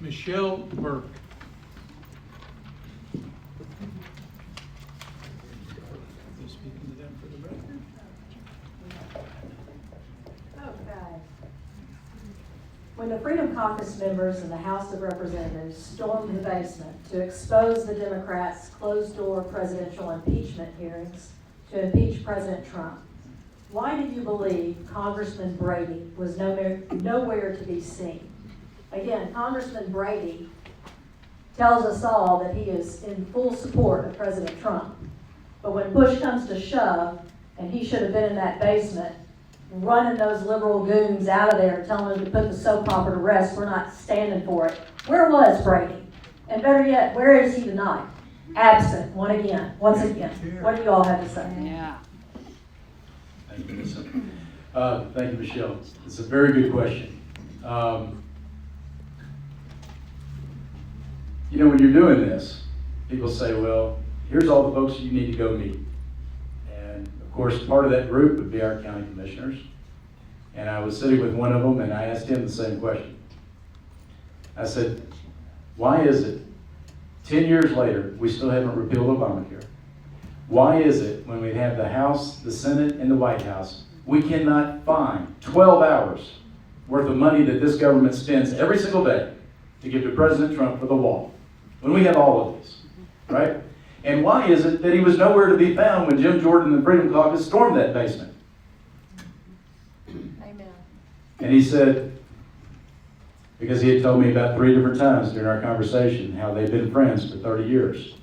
Michelle Burke. Just speaking to them for the record. Okay. When the Freedom Caucus members in the House of Representatives stormed the basement to expose the Democrats' closed-door presidential impeachment hearings to impeach President Trump, why did you believe Congressman Brady was nowhere to be seen? Again, Congressman Brady tells us all that he is in full support of President Trump. But when push comes to shove, and he should have been in that basement, running those liberal goons out of there, telling them to put the soap opera to rest, we're not standing for it. Where was Brady? And better yet, where is he tonight? Absent, once again. What do you all have to say? Yeah. Thank you, Melissa. Thank you, Michelle. It's a very good question. You know, when you're doing this, people say, well, here's all the folks you need to go meet. And of course, part of that group would be our county commissioners. And I was sitting with one of them and I asked him the same question. I said, why is it 10 years later, we still haven't repealed Obamacare? Why is it when we have the House, the Senate, and the White House, we cannot find 12 hours worth of money that this government spends every single day to give to President Trump for the wall, when we have all of these, right? And why is it that he was nowhere to be found when Jim Jordan and the Freedom Caucus stormed that basement? Amen. And he said, because he had told me about 3 different times during our conversation how they've been friends for 30 years.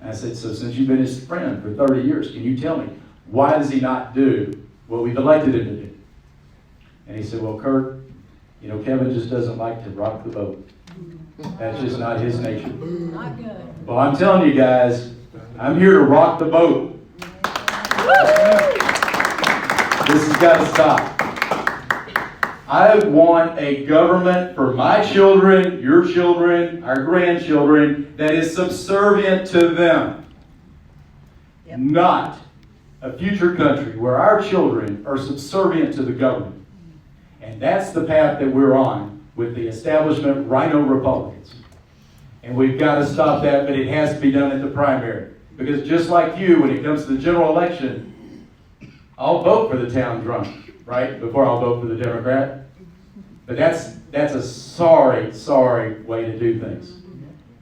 And I said, so since you've been his friend for 30 years, can you tell me, why does he not do what we've elected him to do? And he said, well, Kurt, you know, Kevin just doesn't like to rock the boat. That's just not his nature. Not good. Well, I'm telling you guys, I'm here to rock the boat. This has got to stop. I want a government for my children, your children, our grandchildren, that is subservient to them. Yep. Not a future country where our children are subservient to the government. And that's the path that we're on with the establishment rhino Republicans. And we've got to stop that, but it has to be done at the primary. Because just like you, when it comes to the general election, I'll vote for the town drunk, right? Before I'll vote for the Democrat. But that's a sorry way to do things.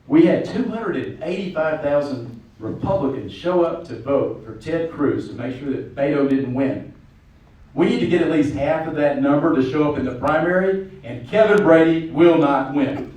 We had 285,000 Republicans show up to vote for Ted Cruz to make sure that Beto didn't win. We need to get at least half of that number to show up in the primary, and Kevin Brady will not win.